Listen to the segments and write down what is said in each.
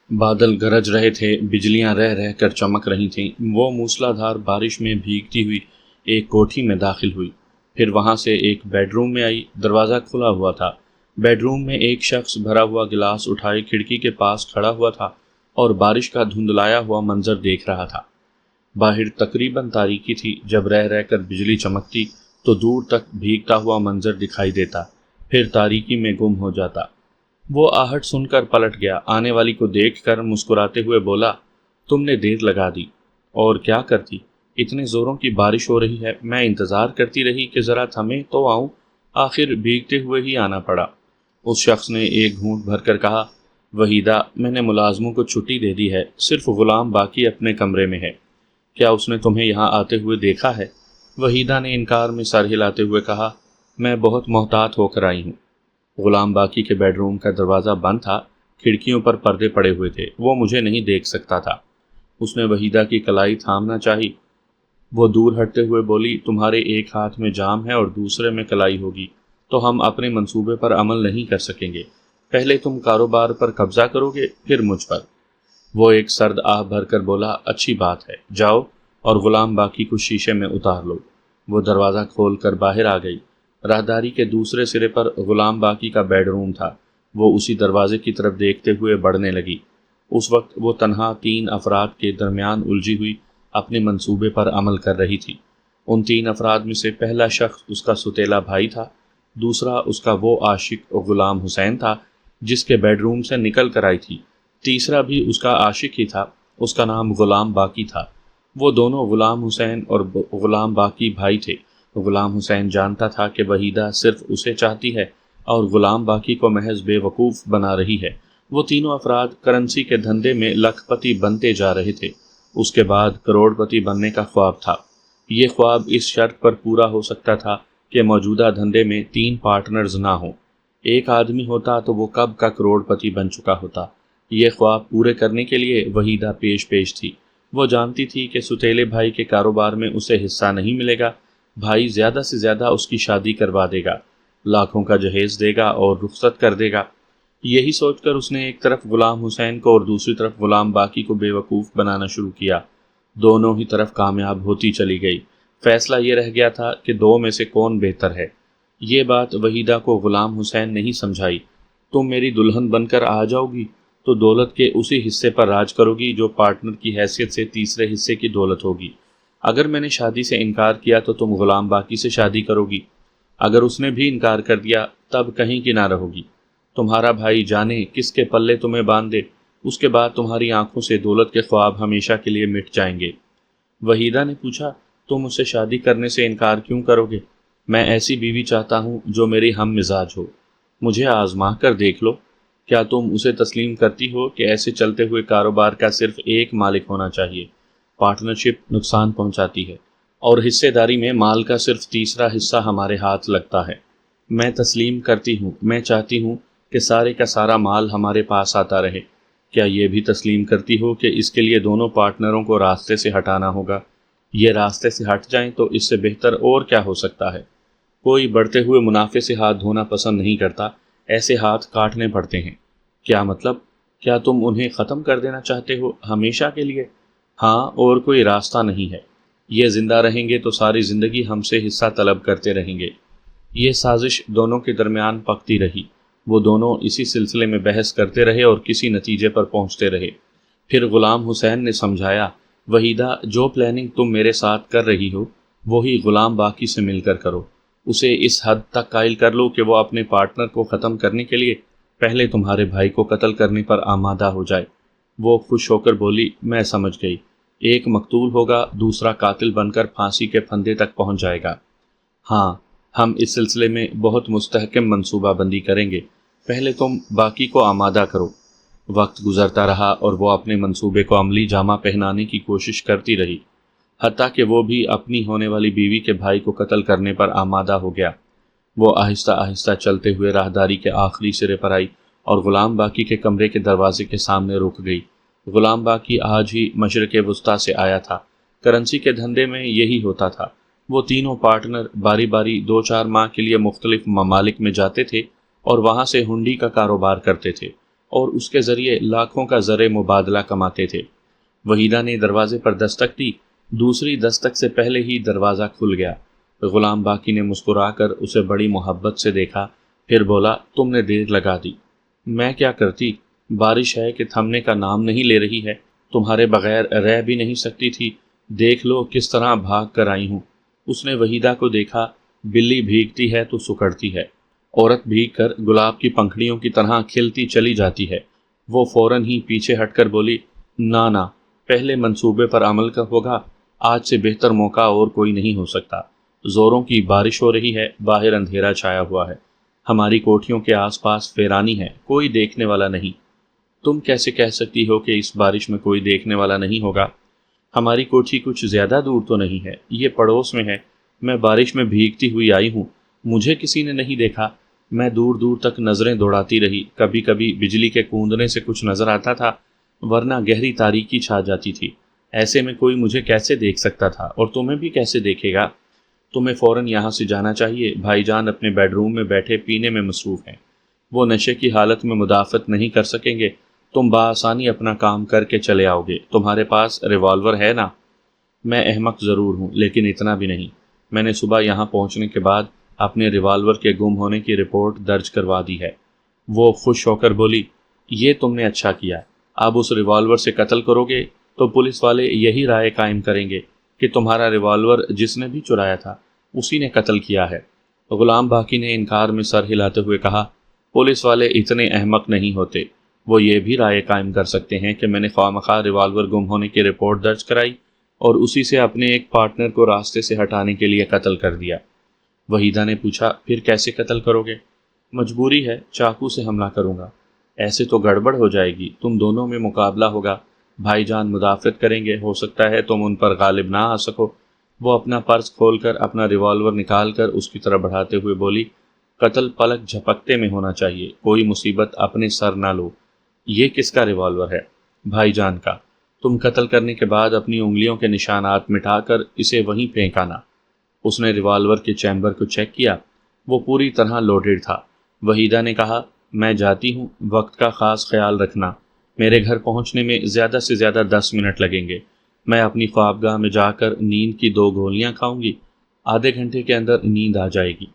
بادل گرج رہے تھے، بجلیاں رہ رہ کر چمک رہی تھیں۔ وہ موسلادھار بارش میں بھیگتی ہوئی ایک کوٹھی میں داخل ہوئی، پھر وہاں سے ایک بیڈ روم میں آئی۔ دروازہ کھلا ہوا تھا۔ بیڈ روم میں ایک شخص بھرا ہوا گلاس اٹھائے کھڑکی کے پاس کھڑا ہوا تھا اور بارش کا دھندلایا ہوا منظر دیکھ رہا تھا۔ باہر تقریباً تاریکی تھی۔ جب رہ رہ کر بجلی چمکتی تو دور تک بھیگتا ہوا منظر دکھائی دیتا، پھر تاریکی میں گم ہو جاتا۔ وہ آہٹ سن کر پلٹ گیا۔ آنے والی کو دیکھ کر مسکراتے ہوئے بولا، تم نے دیر لگا دی۔ اور کیا کرتی، اتنے زوروں کی بارش ہو رہی ہے، میں انتظار کرتی رہی کہ ذرا تھمے تو آؤں، آخر بھیگتے ہوئے ہی آنا پڑا۔ اس شخص نے ایک گھونٹ بھر کر کہا، وحیدہ، میں نے ملازموں کو چھٹی دے دی ہے، صرف غلام باقی اپنے کمرے میں ہے۔ کیا اس نے تمہیں یہاں آتے ہوئے دیکھا ہے؟ وحیدہ نے انکار میں سر ہلاتے ہوئے کہا، میں بہت محتاط ہو کر آئی ہوں۔ غلام باقی کے بیڈ روم کا دروازہ بند تھا، کھڑکیوں پر پردے پڑے ہوئے تھے، وہ مجھے نہیں دیکھ سکتا تھا۔ اس نے وحیدہ کی کلائی تھامنا چاہی۔ وہ دور ہٹتے ہوئے بولی، تمہارے ایک ہاتھ میں جام ہے اور دوسرے میں کلائی ہوگی تو ہم اپنے منصوبے پر عمل نہیں کر سکیں گے۔ پہلے تم کاروبار پر قبضہ کرو گے، پھر مجھ پر۔ وہ ایک سرد آہ بھر کر بولا، اچھی بات ہے، جاؤ اور غلام باقی کو شیشے میں اتار لو۔ وہ دروازہ کھول کر باہر آ گئی۔ راہداری کے دوسرے سرے پر غلام باقی کا بیڈ روم تھا۔ وہ اسی دروازے کی طرف دیکھتے ہوئے بڑھنے لگی۔ اس وقت وہ تنہا 3 افراد کے درمیان الجھی ہوئی اپنے منصوبے پر عمل کر رہی تھی۔ ان 3 افراد میں سے پہلا شخص اس کا ستیلا بھائی تھا، دوسرا اس کا وہ عاشق غلام حسین تھا جس کے بیڈ روم سے نکل کر آئی تھی، تیسرا بھی اس کا عاشق ہی تھا، اس کا نام غلام باقی تھا۔ وہ دونوں غلام حسین اور غلام باقی بھائی تھے۔ غلام حسین جانتا تھا کہ وحیدہ صرف اسے چاہتی ہے اور غلام باقی کو محض بے وقوف بنا رہی ہے۔ وہ تینوں افراد کرنسی کے دھندے میں لاکھ پتی بنتے جا رہے تھے۔ اس کے بعد کروڑ پتی بننے کا خواب تھا۔ یہ خواب اس شرط پر پورا ہو سکتا تھا کہ موجودہ دھندے میں 3 پارٹنرز نہ ہوں۔ ایک آدمی ہوتا تو وہ کب کا کروڑ پتی بن چکا ہوتا۔ یہ خواب پورے کرنے کے لیے وحیدہ پیش تھی۔ وہ جانتی تھی کہ ستیلے بھائی کے کاروبار میں اسے حصہ نہیں ملے گا۔ بھائی زیادہ سے زیادہ اس کی شادی کروا دے گا، لاکھوں کا جہیز دے گا اور رخصت کر دے گا۔ یہی سوچ کر اس نے ایک طرف غلام حسین کو اور دوسری طرف غلام باقی کو بے وقوف بنانا شروع کیا۔ دونوں ہی طرف کامیاب ہوتی چلی گئی۔ فیصلہ یہ رہ گیا تھا کہ 2 میں سے کون بہتر ہے۔ یہ بات وحیدہ کو غلام حسین نہیں سمجھائی۔ تم میری دلہن بن کر آ جاؤ گی تو دولت کے اسی حصے پر راج کرو گی جو پارٹنر کی حیثیت سے تیسرے حصے کی دولت ہوگی۔ اگر میں نے شادی سے انکار کیا تو تم غلام باقی سے شادی کرو گی۔ اگر اس نے بھی انکار کر دیا تب کہیں کی نہ رہو گی۔ تمہارا بھائی جانے کس کے پلے تمہیں باندھ دے، اس کے بعد تمہاری آنکھوں سے دولت کے خواب ہمیشہ کے لیے مٹ جائیں گے۔ وحیدہ نے پوچھا، تم اسے شادی کرنے سے انکار کیوں کرو گے؟ میں ایسی بیوی چاہتا ہوں جو میری ہم مزاج ہو۔ مجھے آزما کر دیکھ لو۔ کیا تم اسے تسلیم کرتی ہو کہ ایسے چلتے ہوئے کاروبار کا صرف ایک مالک ہونا چاہیے؟ پارٹنرشپ نقصان پہنچاتی ہے اور حصے داری میں مال کا صرف تیسرا حصہ ہمارے ہاتھ لگتا ہے۔ میں تسلیم کرتی ہوں۔ میں چاہتی ہوں کہ سارے کا سارا مال ہمارے پاس آتا رہے۔ کیا یہ بھی تسلیم کرتی ہو کہ اس کے لیے دونوں پارٹنروں کو راستے سے ہٹانا ہوگا؟ یہ راستے سے ہٹ جائیں تو اس سے بہتر اور کیا ہو سکتا ہے؟ کوئی بڑھتے ہوئے منافع سے ہاتھ دھونا پسند نہیں کرتا، ایسے ہاتھ کاٹنے پڑتے ہیں۔ کیا مطلب؟ کیا تم انہیں ختم کر دینا چاہتے ہو ہمیشہ کے لیے؟ ہاں، اور کوئی راستہ نہیں ہے۔ یہ زندہ رہیں گے تو ساری زندگی ہم سے حصہ طلب کرتے رہیں گے۔ یہ سازش دونوں کے درمیان پکتی رہی۔ وہ دونوں اسی سلسلے میں بحث کرتے رہے اور کسی نتیجے پر پہنچتے رہے۔ پھر غلام حسین نے سمجھایا، وحیدہ، جو پلاننگ تم میرے ساتھ کر رہی ہو وہی غلام باقی سے مل کر کرو۔ اسے اس حد تک قائل کر لو کہ وہ اپنے پارٹنر کو ختم کرنے کے لیے پہلے تمہارے بھائی کو قتل کرنے پر آمادہ ہو جائے۔ وہ خوش ہو کر بولی، میں سمجھ گئی۔ ایک مقتول ہوگا، دوسرا قاتل بن کر پھانسی کے پھندے تک پہنچ جائے گا۔ ہاں، ہم اس سلسلے میں بہت مستحکم منصوبہ بندی کریں گے۔ پہلے تم باقی کو آمادہ کرو۔ وقت گزرتا رہا اور وہ اپنے منصوبے کو عملی جامہ پہنانے کی کوشش کرتی رہی، حتیٰ کہ وہ بھی اپنی ہونے والی بیوی کے بھائی کو قتل کرنے پر آمادہ ہو گیا۔ وہ آہستہ آہستہ چلتے ہوئے راہداری کے آخری سرے پر آئی اور غلام باقی کے کمرے کے دروازے کے سامنے رک گئی۔ غلام باقی آج ہی مشرق وسطیٰ سے آیا تھا۔ کرنسی کے دھندے میں یہی ہوتا تھا۔ وہ تینوں پارٹنر باری باری 2-4 ماہ کے لیے مختلف ممالک میں جاتے تھے اور وہاں سے ہنڈی کا کاروبار کرتے تھے اور اس کے ذریعے لاکھوں کا زر مبادلہ کماتے تھے۔ وحیدہ نے دروازے پر دستک دی، دوسری دستک سے پہلے ہی دروازہ کھل گیا۔ غلام باقی نے مسکرا کر اسے بڑی محبت سے دیکھا، پھر بولا، تم نے دیر لگا دی۔ میں کیا کرتی، بارش ہے کہ تھمنے کا نام نہیں لے رہی ہے، تمہارے بغیر رہ بھی نہیں سکتی تھی، دیکھ لو کس طرح بھاگ کر آئی ہوں۔ اس نے وحیدہ کو دیکھا، بلی بھیگتی ہے تو سکڑتی ہے، عورت بھیگ کر گلاب کی پنکھڑیوں کی طرح کھلتی چلی جاتی ہے۔ وہ فوراً ہی پیچھے ہٹ کر بولی، نانا، پہلے منصوبے پر عمل کا ہوگا، آج سے بہتر موقع اور کوئی نہیں ہو سکتا۔ زوروں کی بارش ہو رہی ہے، باہر اندھیرا چھایا ہوا ہے، ہماری کوٹھیوں کے آس پاس ویرانی ہے، کوئی دیکھنے والا نہیں۔ تم کیسے کہہ سکتی ہو کہ اس بارش میں کوئی دیکھنے والا نہیں ہوگا؟ ہماری کوٹھی کچھ زیادہ دور تو نہیں ہے، یہ پڑوس میں ہے، میں بارش میں بھیگتی ہوئی آئی ہوں، مجھے کسی نے نہیں دیکھا۔ میں دور دور تک نظریں دوڑاتی رہی، کبھی کبھی بجلی کے کوندنے سے کچھ نظر آتا تھا، ورنہ گہری تاریکی چھا جاتی تھی۔ ایسے میں کوئی مجھے کیسے دیکھ سکتا تھا، اور تمہیں بھی کیسے دیکھے گا؟ تمہیں فوراً یہاں سے جانا چاہیے، بھائی جان اپنے بیڈ روم میں بیٹھے پینے میں مصروف ہیں، وہ نشے کی حالت میں مدافعت نہیں کر سکیں گے، تم بآسانی اپنا کام کر کے چلے آؤ گے۔ تمہارے پاس ریوالور ہے نا؟ میں احمق ضرور ہوں، لیکن اتنا بھی نہیں۔ میں نے صبح یہاں پہنچنے کے بعد اپنے ریوالور کے گم ہونے کی رپورٹ درج کروا دی ہے۔ وہ خوش ہو کر بولی، یہ تم نے اچھا کیا، اب اس ریوالور سے قتل کرو گے تو پولیس والے یہی رائے قائم کریں گے کہ تمہارا ریوالور جس نے بھی چرایا تھا اسی نے قتل کیا ہے۔ غلام باقی نے انکار میں سر ہلاتے ہوئے کہا، پولیس والے اتنے احمق نہیں ہوتے، وہ یہ بھی رائے قائم کر سکتے ہیں کہ میں نے خواہ ریوالور گم ہونے کی رپورٹ درج کرائی اور اسی سے اپنے ایک پارٹنر کو راستے سے ہٹانے کے لیے قتل کر دیا۔ وحیدہ نے پوچھا، پھر کیسے قتل کرو گے؟ مجبوری ہے، چاقو سے حملہ کروں گا۔ ایسے تو گڑبڑ ہو جائے گی، تم دونوں میں مقابلہ ہوگا، بھائی جان مدافعت کریں گے، ہو سکتا ہے تم ان پر غالب نہ آ سکو۔ وہ اپنا پرس کھول کر اپنا ریوالور نکال کر اس کی طرف بڑھاتے ہوئے بولی، قتل پلک جھپکتے میں ہونا چاہیے، کوئی مصیبت اپنے سر نہ لو۔ یہ کس کا ریوالور ہے؟ بھائی جان کا۔ تم قتل کرنے کے بعد اپنی انگلیوں کے نشانات مٹا کر اسے وہیں پھینکانا۔ اس نے ریوالور کے چیمبر کو چیک کیا، وہ پوری طرح لوڈڈ تھا۔ وحیدہ نے کہا، میں جاتی ہوں، وقت کا خاص خیال رکھنا، میرے گھر پہنچنے میں زیادہ سے زیادہ 10 منٹ لگیں گے، میں اپنی خوابگاہ میں جا کر نیند کی 2 گولیاں کھاؤں گی، آدھے گھنٹے کے اندر نیند آ جائے گی،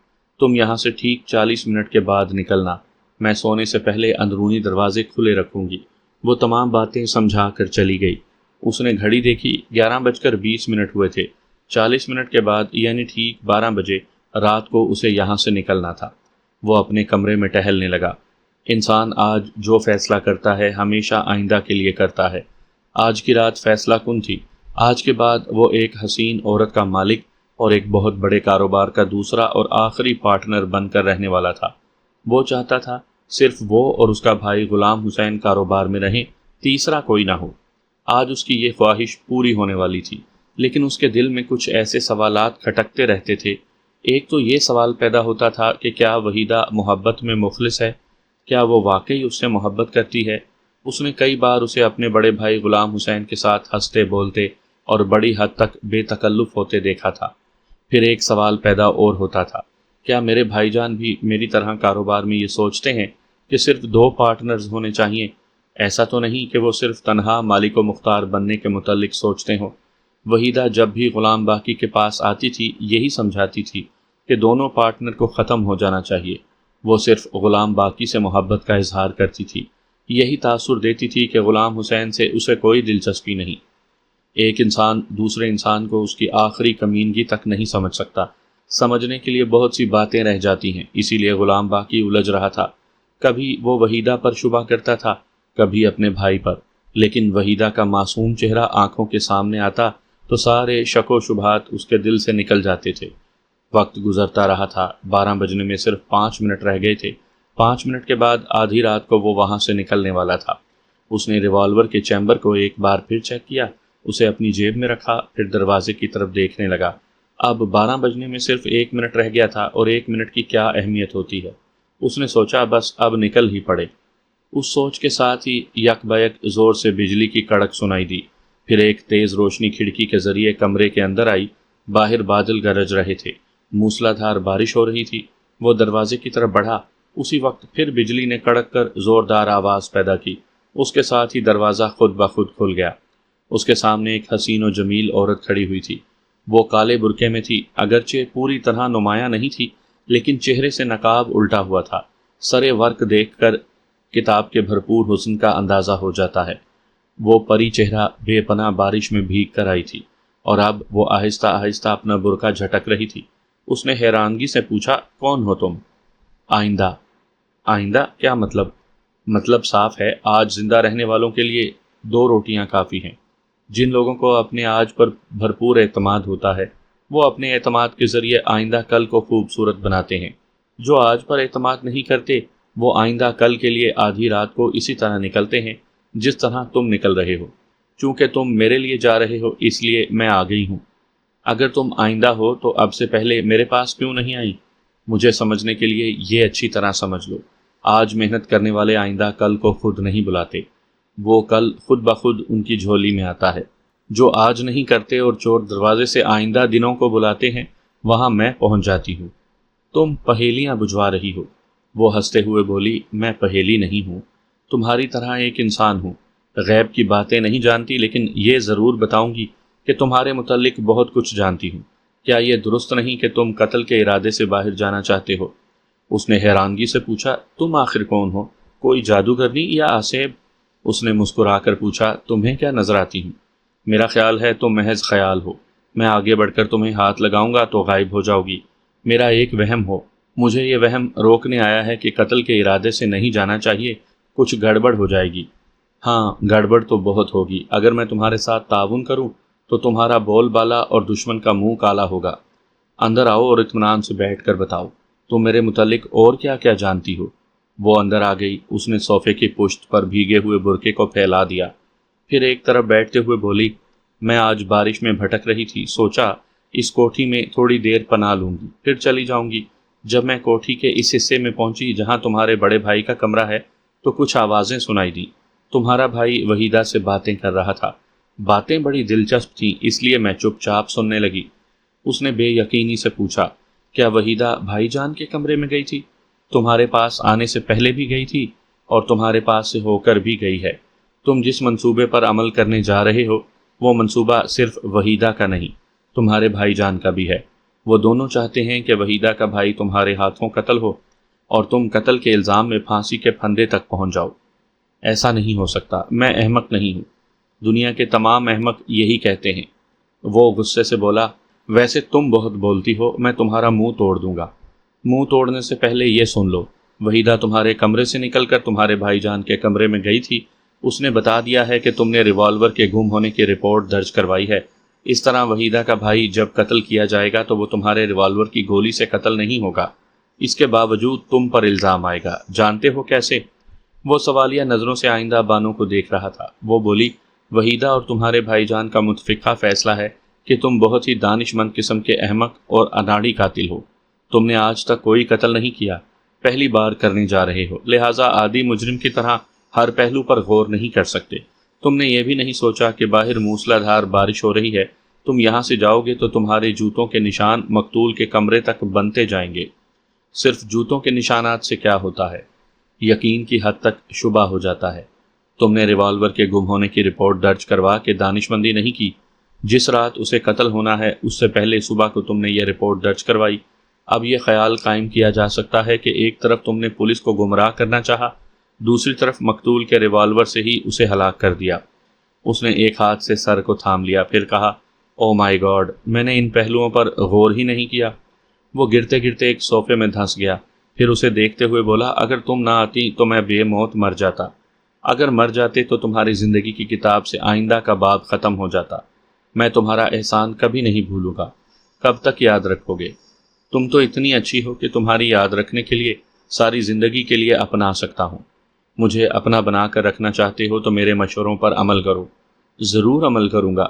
تم یہاں سے ٹھیک 40 منٹ کے بعد نکلنا، میں سونے سے پہلے اندرونی دروازے کھلے رکھوں گی۔ وہ تمام باتیں سمجھا کر چلی گئی۔ اس نے گھڑی دیکھی، 11:20 ہوئے تھے، 40 منٹ کے بعد یعنی ٹھیک 12 بجے رات کو اسے یہاں سے نکلنا تھا۔ وہ اپنے کمرے میں ٹہلنے لگا۔ انسان آج جو فیصلہ کرتا ہے ہمیشہ آئندہ کے لیے کرتا ہے۔ آج کی رات فیصلہ کن تھی۔ آج کے بعد وہ ایک حسین عورت کا مالک اور ایک بہت بڑے کاروبار کا دوسرا اور آخری پارٹنر بن کر رہنے والا تھا۔ وہ چاہتا تھا صرف وہ اور اس کا بھائی غلام حسین کاروبار میں رہیں، تیسرا کوئی نہ ہو۔ آج اس کی یہ خواہش پوری ہونے والی تھی، لیکن اس کے دل میں کچھ ایسے سوالات کھٹکتے رہتے تھے۔ ایک تو یہ سوال پیدا ہوتا تھا کہ کیا وحیدہ محبت میں مخلص ہے؟ کیا وہ واقعی اس سے محبت کرتی ہے؟ اس نے کئی بار اسے اپنے بڑے بھائی غلام حسین کے ساتھ ہنستے بولتے اور بڑی حد تک بے تکلف ہوتے دیکھا تھا۔ پھر ایک سوال پیدا اور ہوتا تھا، کیا میرے بھائی جان بھی میری طرح کاروبار میں یہ سوچتے ہیں کہ صرف 2 پارٹنرز ہونے چاہیے؟ ایسا تو نہیں کہ وہ صرف تنہا مالک و مختار بننے کے متعلق سوچتے ہوں۔ وحیدہ جب بھی غلام باقی کے پاس آتی تھی یہی سمجھاتی تھی کہ دونوں پارٹنر کو ختم ہو جانا چاہیے۔ وہ صرف غلام باقی سے محبت کا اظہار کرتی تھی، یہی تاثر دیتی تھی کہ غلام حسین سے اسے کوئی دلچسپی نہیں۔ ایک انسان دوسرے انسان کو اس کی آخری کمینگی تک نہیں سمجھ سکتا، سمجھنے کے لیے بہت سی باتیں رہ جاتی ہیں، اسی لیے غلام باقی الجھ رہا تھا۔ کبھی وہ وحیدہ پر شبہ کرتا تھا، کبھی اپنے بھائی پر، لیکن وحیدہ کا معصوم چہرہ آنکھوں کے سامنے آتا تو سارے شک و شبہات اس کے دل سے نکل جاتے تھے۔ وقت گزرتا رہا تھا، 12 بجنے میں صرف 5 منٹ رہ گئے تھے۔ 5 منٹ کے بعد آدھی رات کو وہ وہاں سے نکلنے والا تھا۔ اس نے ریوالور کے چیمبر کو ایک بار پھر چیک کیا، اسے اپنی جیب میں رکھا، پھر دروازے کی طرف دیکھنے لگا۔ اب 12 بجنے میں صرف 1 منٹ رہ گیا تھا، اور 1 منٹ کی کیا اہمیت ہوتی ہے؟ اس نے سوچا بس اب نکل ہی پڑے۔ اس سوچ کے ساتھ ہی یک بیک زور سے بجلی کی کڑک سنائی دی، پھر ایک تیز روشنی کھڑکی کے ذریعے کمرے کے اندر آئی۔ باہر بادل گرج رہے تھے، موسلا دھار بارش ہو رہی تھی۔ وہ دروازے کی طرف بڑھا، اسی وقت پھر بجلی نے کڑک کر زوردار آواز پیدا کی۔ اس کے ساتھ ہی دروازہ خود بخود کھل گیا۔ اس کے سامنے ایک حسین و جمیل عورت کھڑی ہوئی تھی۔ وہ کالے برقعے میں تھی، اگرچہ پوری طرح نمایاں نہیں تھی، لیکن چہرے سے نقاب الٹا ہوا تھا۔ سرے ورق دیکھ کر کتاب کے بھرپور حسن کا اندازہ ہو جاتا ہے۔ وہ پری چہرہ بے پناہ بارش میں بھیگ کر آئی تھی، اور اب وہ آہستہ آہستہ اپنا برقع جھٹک رہی تھی۔ اس نے حیرانگی سے پوچھا، کون ہو تم؟ آئندہ۔ آئندہ کیا مطلب؟ مطلب صاف ہے، آج زندہ رہنے والوں کے لیے 2 روٹیاں کافی ہیں۔ جن لوگوں کو اپنے آج پر بھرپور اعتماد ہوتا ہے، وہ اپنے اعتماد کے ذریعے آئندہ کل کو خوبصورت بناتے ہیں۔ جو آج پر اعتماد نہیں کرتے، وہ آئندہ کل کے لیے آدھی رات کو اسی طرح نکلتے ہیں جس طرح تم نکل رہے ہو۔ چونکہ تم میرے لیے جا رہے ہو، اس لیے میں آ گئی ہوں۔ اگر تم آئندہ ہو تو اب سے پہلے میرے پاس کیوں نہیں آئی؟ مجھے سمجھنے کے لیے یہ اچھی طرح سمجھ لو، آج محنت کرنے والے آئندہ کل کو خود نہیں بلاتے، وہ کل خود بخود ان کی جھولی میں آتا ہے۔ جو آج نہیں کرتے اور چور دروازے سے آئندہ دنوں کو بلاتے ہیں، وہاں میں پہنچ جاتی ہوں۔ تم پہیلیاں بجھوا رہی ہو۔ وہ ہنستے ہوئے بولی، میں پہیلی نہیں ہوں، تمہاری طرح ایک انسان ہوں۔ غیب کی باتیں نہیں جانتی، لیکن یہ ضرور بتاؤں گی کہ تمہارے متعلق بہت کچھ جانتی ہوں۔ کیا یہ درست نہیں کہ تم قتل کے ارادے سے باہر جانا چاہتے ہو؟ اس نے حیرانگی سے پوچھا، تم آخر کون ہو؟ کوئی جادوگرنی یا آسیب؟ اس نے مسکرا کر پوچھا، تمہیں کیا نظر آتی ہوں؟ میرا خیال ہے تم محض خیال ہو۔ میں آگے بڑھ کر تمہیں ہاتھ لگاؤں گا تو غائب ہو جاؤ گی۔ میرا ایک وہم ہو۔ مجھے یہ وہم روکنے آیا ہے کہ قتل کے ارادے سے نہیں جانا چاہیے، کچھ گڑبڑ ہو جائے گی۔ ہاں، گڑبڑ تو بہت ہوگی۔ اگر میں تمہارے ساتھ تعاون کروں تو تمہارا بول بالا اور دشمن کا منہ کالا ہوگا۔ اندر آؤ اور اطمینان سے بیٹھ کر بتاؤ، تم میرے متعلق اور کیا کیا جانتی ہو؟ وہ اندر آ گئی۔ اس نے صوفے کی پشت پر بھیگے ہوئے برقعے کو پھیلا دیا، پھر ایک طرف بیٹھتے ہوئے بولی، میں آج بارش میں بھٹک رہی تھی، سوچا اس کوٹھی میں تھوڑی دیر پناہ لوں گی، پھر چلی جاؤں گی۔ جب میں کوٹھی کے اس حصے میں پہنچی جہاں تمہارے بڑے بھائی کا کمرہ ہے، تو کچھ آوازیں سنائی دیں۔ تمہارا بھائی وحیدہ سے باتیں کر رہا تھا۔ باتیں بڑی دلچسپ تھیں، اس لیے میں چپ چاپ سننے لگی۔ اس نے بے یقینی سے پوچھا، کیا وحیدہ بھائی جان کے کمرے میں گئی تھی؟ تمہارے پاس آنے سے پہلے بھی گئی تھی اور تمہارے پاس سے ہو کر بھی گئی ہے۔ تم جس منصوبے پر عمل کرنے جا رہے ہو، وہ منصوبہ صرف وحیدہ کا نہیں، تمہارے بھائی جان کا بھی ہے۔ وہ دونوں چاہتے ہیں کہ وحیدہ کا بھائی تمہارے ہاتھوں قتل ہو اور تم قتل کے الزام میں پھانسی کے پھندے تک پہنچ جاؤ۔ ایسا نہیں ہو سکتا، میں احمق نہیں ہوں، دنیا کے تمام احمق یہی کہتے ہیں۔ وہ غصے سے بولا، ویسے تم بہت بولتی ہو، میں تمہارا منہ توڑ دوں گا۔ منہ توڑنے سے پہلے یہ سن لو، وحیدہ تمہارے کمرے سے نکل کر تمہارے بھائی جان کے کمرے میں گئی تھی۔ اس نے بتا دیا ہے کہ تم نے ریوالور کے گم ہونے کی رپورٹ درج کروائی ہے۔ اس طرح وحیدہ کا بھائی جب قتل کیا جائے گا تو وہ تمہارے ریوالور کی گولی سے قتل نہیں ہوگا، اس کے باوجود تم پر الزام آئے گا۔ جانتے ہو کیسے؟ وہ سوالیہ نظروں سے آئندہ بانو کو دیکھ رہا تھا۔ وہ بولی، وحیدہ اور تمہارے بھائی جان کا متفقہ فیصلہ ہے کہ تم بہت ہی دانش مند قسم کے احمق اور اناڑی قاتل ہو۔ تم نے آج تک کوئی قتل نہیں کیا، پہلی بار کرنے جا رہے ہو، لہٰذا عادی مجرم کی طرح ہر پہلو پر غور نہیں کر سکتے۔ تم نے یہ بھی نہیں سوچا کہ باہر موسلا دھار بارش ہو رہی ہے، تم یہاں سے جاؤ گے تو تمہارے جوتوں کے نشان مقتول کے کمرے تک بنتے جائیں گے۔ صرف جوتوں کے نشانات سے کیا ہوتا ہے؟ یقین کی حد تک شبہ ہو جاتا ہے۔ تم نے ریوالور کے گم ہونے کی رپورٹ درج کروا کے دانش مندی نہیں کی۔ جس رات اسے قتل ہونا ہے اس سے پہلے صبح کو تم نے یہ رپورٹ درج کروائی۔ اب یہ خیال قائم کیا جا سکتا ہے کہ ایک طرف تم نے پولیس کو گمراہ کرنا چاہا، دوسری طرف مقتول کے ریوالور سے ہی اسے ہلاک کر دیا۔ اس نے ایک ہاتھ سے سر کو تھام لیا، پھر کہا، او مائی گاڈ، میں نے ان پہلوؤں پر غور ہی نہیں کیا۔ وہ گرتے گرتے ایک صوفے میں دھنس گیا، پھر اسے دیکھتے ہوئے بولا، اگر تم نہ آتی تو میں بے موت مر جاتا۔ اگر مر جاتے تو تمہاری زندگی کی کتاب سے آئندہ کا باب ختم ہو جاتا۔ میں تمہارا احسان کبھی نہیں بھولوں گا۔ کب تک یاد رکھو گے؟ تم تو اتنی اچھی ہو کہ تمہاری یاد رکھنے کے لیے ساری زندگی کے لیے اپنا سکتا ہوں۔ مجھے اپنا بنا کر رکھنا چاہتے ہو تو میرے مشوروں پر عمل کرو۔ ضرور عمل کروں گا۔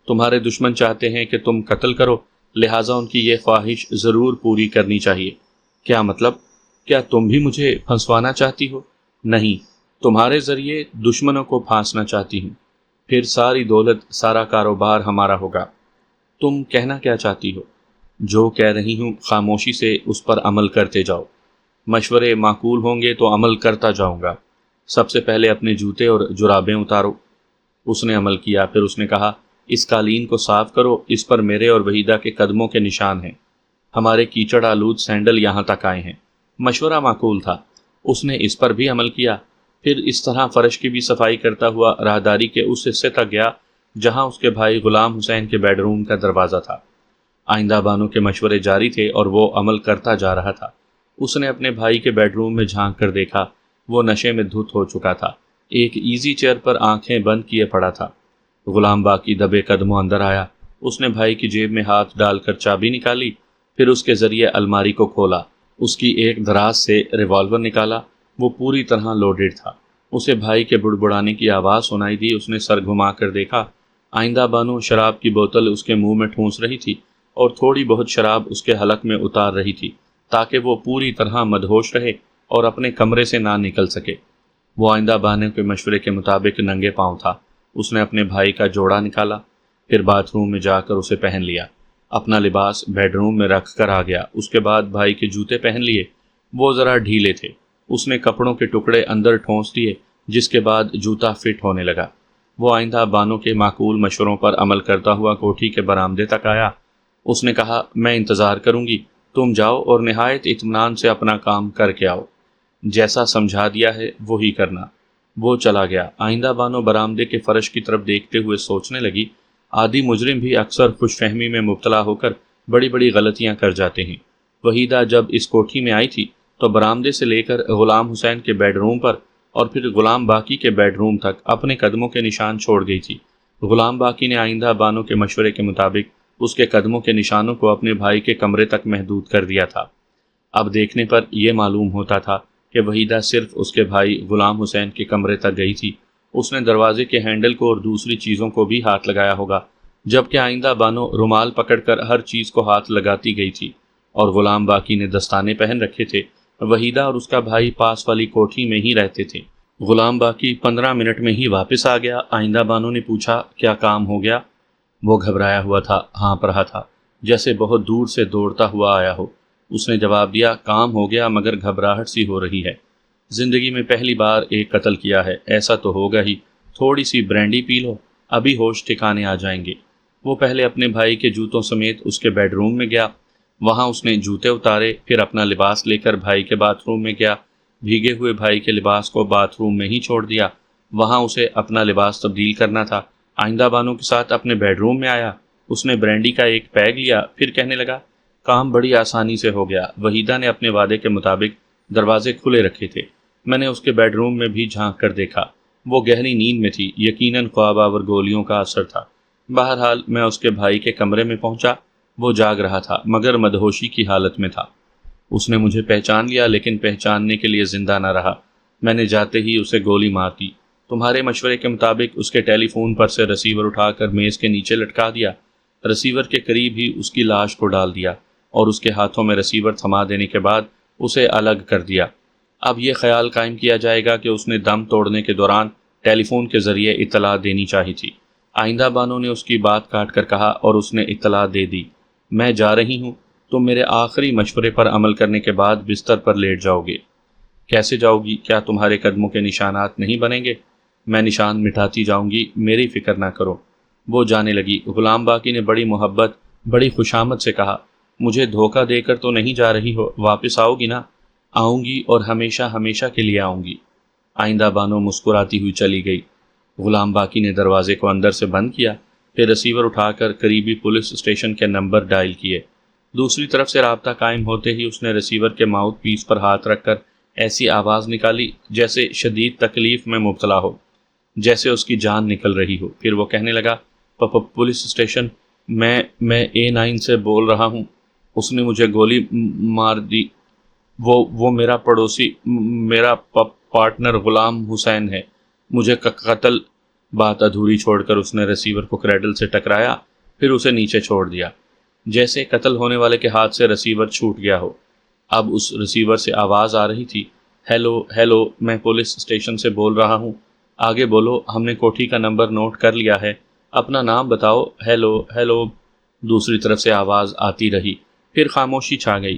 تمہارے دشمن چاہتے ہیں کہ تم قتل کرو، لہٰذا ان کی یہ خواہش ضرور پوری کرنی چاہیے۔ کیا مطلب؟ کیا تم بھی مجھے پھنسوانا چاہتی ہو؟ نہیں، تمہارے ذریعے دشمنوں کو پھانسنا چاہتی ہوں، پھر ساری دولت، سارا کاروبار ہمارا ہوگا۔ تم کہنا کیا چاہتی ہو؟ جو کہہ رہی ہوں خاموشی سے اس پر عمل کرتے جاؤ۔ مشورے معقول ہوں گے تو عمل کرتا جاؤں گا۔ سب سے پہلے اپنے جوتے اور جرابیں اتارو۔ اس نے عمل کیا۔ پھر اس نے کہا، اس قالین کو صاف کرو، اس پر میرے اور وحیدہ کے قدموں کے نشان ہیں۔ ہمارے کیچڑ آلود سینڈل یہاں تک آئے ہیں۔ مشورہ معقول تھا۔ اس نے اس پر بھی عمل کیا۔ پھر اس طرح فرش کی بھی صفائی کرتا ہوا راہداری کے اس حصے تک گیا جہاں اس کے بھائی غلام حسین کے بیڈ روم کا دروازہ تھا۔ آئندہ بانو کے مشورے جاری تھے اور وہ عمل کرتا جا رہا تھا۔ اس نے اپنے بھائی کے بیڈ روم میں جھانک کر دیکھا۔ وہ نشے میں دھت ہو چکا تھا۔ ایک ایزی چیئر پر آنکھیں بند کیے پڑا تھا۔ غلام باقی دبے قدموں اندر آیا۔ اس نے بھائی کی جیب میں ہاتھ ڈال کر چابی نکالی، پھر اس کے ذریعے الماری کو کھولا۔ اس کی ایک دراز سے ریوالور نکالا۔ وہ پوری طرح لوڈڈ تھا۔ اسے بھائی کے بڑبڑانے کی آواز سنائی دی۔ اس نے سر گھما کر دیکھا۔ آئندہ بانو شراب کی بوتل اس کے منہ میں ٹھونس رہی تھی اور تھوڑی بہت شراب اس کے حلق میں اتار رہی تھی تاکہ وہ پوری طرح مدہوش رہے اور اپنے کمرے سے نہ نکل سکے۔ وہ آئندہ بانو کے مشورے کے مطابق ننگے پاؤں تھا۔ اس نے اپنے بھائی کا جوڑا نکالا، پھر باتھ روم میں جا کر اسے پہن لیا۔ اپنا لباس بیڈ روم میں رکھ کر آ گیا۔ اس کے بعد بھائی کے جوتے پہن لیے۔ وہ ذرا ڈھیلے تھے۔ اس نے کپڑوں کے ٹکڑے اندر ٹھونس دیے، جس کے بعد جوتا فٹ ہونے لگا۔ وہ آئندہ بانو کے معقول مشوروں پر عمل کرتا ہوا کوٹھی کے برآمدے تک آیا۔ اس نے کہا، میں انتظار کروں گی، تم جاؤ اور نہایت اطمینان سے اپنا کام کر کے آؤ۔ جیسا سمجھا دیا ہے وہی کرنا۔ وہ چلا گیا۔ آئندہ بانو برآمدے کے فرش کی طرف دیکھتے ہوئے سوچنے لگی، عادی مجرم بھی اکثر خوش فہمی میں مبتلا ہو کر بڑی بڑی غلطیاں کر جاتے ہیں۔ وحیدہ جب اس کوٹھی میں آئی تھی تو برآمدے سے لے کر غلام حسین کے بیڈ روم پر اور پھر غلام باقی کے بیڈ روم تک اپنے قدموں کے نشان چھوڑ گئی تھی۔ غلام باقی نے آئندہ بانو کے مشورے کے مطابق اس کے قدموں کے نشانوں کو اپنے بھائی کے کمرے تک محدود کر دیا تھا۔ اب دیکھنے پر یہ معلوم ہوتا تھا کہ وحیدہ صرف اس کے بھائی غلام حسین کے کمرے تک گئی تھی۔ اس نے دروازے کے ہینڈل کو اور دوسری چیزوں کو بھی ہاتھ لگایا ہوگا، جبکہ آئندہ بانو رومال پکڑ کر ہر چیز کو ہاتھ لگاتی گئی تھی اور غلام باقی نے دستانے پہن رکھے تھے۔ وحیدہ اور اس کا بھائی پاس والی کوٹھی میں ہی رہتے تھے۔ غلام باقی 15 منٹ میں ہی واپس آ گیا۔ آئندہ بانو نے پوچھا، کیا کام ہو گیا؟ وہ گھبرایا ہوا تھا، ہانپ رہا تھا جیسے بہت دور سے دوڑتا ہوا آیا ہو۔ اس نے جواب دیا، کام ہو گیا مگر گھبراہٹ سی ہو رہی ہے۔ زندگی میں پہلی بار ایک قتل کیا ہے، ایسا تو ہوگا ہی۔ تھوڑی سی برینڈی پی لو، ابھی ہوش ٹھکانے آ جائیں گے۔ وہ پہلے اپنے بھائی کے جوتوں سمیت اس کے بیڈ روم میں گیا۔ وہاں اس نے جوتے اتارے، پھر اپنا لباس لے کر بھائی کے باتھ روم میں گیا۔ بھیگے ہوئے بھائی کے لباس کو باتھ روم میں ہی چھوڑ دیا۔ وہاں اسے اپنا لباس تبدیل کرنا تھا۔ آئندہ بانو کے ساتھ اپنے بیڈ روم میں آیا۔ اس نے برینڈی کا ایک پیگ لیا، پھر کہنے لگا، کام بڑی آسانی سے ہو گیا۔ وحیدہ نے اپنے وعدے کے مطابق دروازے کھلے رکھے تھے۔ میں نے اس کے بیڈ روم میں بھی جھانک کر دیکھا۔ وہ گہری نیند میں تھی، یقیناً خواب آور گولیوں کا اثر تھا۔ بہرحال میں اس کے بھائی کے کمرے میں پہنچا۔ وہ جاگ رہا تھا مگر مدہوشی کی حالت میں تھا۔ اس نے مجھے پہچان لیا لیکن پہچاننے کے لیے زندہ نہ رہا۔ میں نے جاتے ہی اسے گولی مار دی۔ تمہارے مشورے کے مطابق اس کے ٹیلی فون پر سے رسیور اٹھا کر میز کے نیچے لٹکا دیا۔ رسیور کے قریب ہی اس کی لاش کو ڈال دیا اور اس کے ہاتھوں میں رسیور تھما دینے کے بعد اسے الگ کر دیا۔ اب یہ خیال قائم کیا جائے گا کہ اس نے دم توڑنے کے دوران ٹیلی فون کے ذریعے اطلاع دینی چاہی تھی۔ آئندہ بانو نے اس کی بات کاٹ کر کہا اور اس نے اطلاع دے دی۔ میں جا رہی ہوں، تم میرے آخری مشورے پر عمل کرنے کے بعد بستر پر لیٹ جاؤ گے۔ کیسے جاؤ گی؟ کیا تمہارے قدموں کے نشانات نہیں بنیں گے؟ میں نشان مٹاتی جاؤں گی، میری فکر نہ کرو۔ وہ جانے لگی۔ غلام باقی نے بڑی محبت، بڑی خوشامد سے کہا، مجھے دھوکہ دے کر تو نہیں جا رہی ہو، واپس آؤ گی نا؟ آؤں گی اور ہمیشہ ہمیشہ کے لیے آؤں گی۔ آئندہ بانو مسکراتی ہوئی چلی گئی۔ غلام باقی نے دروازے کو اندر سے بند کیا، پھر رسیور اٹھا کر قریبی پولیس اسٹیشن کے نمبر ڈائل کیے۔ دوسری طرف سے رابطہ قائم ہوتے ہی اس نے رسیور کے ماؤتھ پیس پر ہاتھ رکھ کر ایسی آواز نکالی جیسے شدید تکلیف میں مبتلا ہو، جیسے اس کی جان نکل رہی ہو۔ پھر وہ کہنے لگا، پولیس اسٹیشن، میں A9 سے بول رہا ہوں۔ اس نے مجھے گولی مار دی۔ وہ میرا پڑوسی، میرا پارٹنر غلام حسین ہے۔ مجھے قتل۔ بات ادھوری چھوڑ کر اس نے رسیور کو کریڈل سے ٹکرایا، پھر اسے نیچے چھوڑ دیا، جیسے قتل ہونے والے کے ہاتھ سے رسیور چھوٹ گیا ہو۔ اب اس رسیور سے آواز آ رہی تھی، ہیلو، میں پولیس اسٹیشن سے بول رہا ہوں، آگے بولو، ہم نے کوٹھی کا نمبر نوٹ کر لیا ہے، اپنا نام بتاؤ، ہیلو۔ دوسری طرف سے آواز آتی رہی، پھر خاموشی چھا گئی۔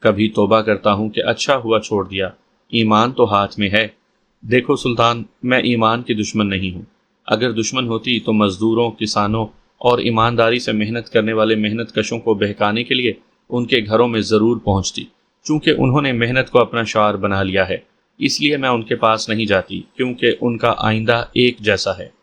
کبھی توبہ کرتا ہوں کہ اچھا ہوا چھوڑ دیا، ایمان تو ہاتھ میں ہے۔ دیکھو سلطان، میں ایمان کی دشمن نہیں ہوں۔ اگر دشمن ہوتی تو مزدوروں، کسانوں اور ایمانداری سے محنت کرنے والے محنت کشوں کو بہکانے کے لیے ان کے گھروں میں ضرور پہنچتی۔ چونکہ انہوں نے محنت کو اپنا شعار بنا لیا ہے، اس لیے میں ان کے پاس نہیں جاتی، کیونکہ ان کا آئندہ ایک جیسا ہے۔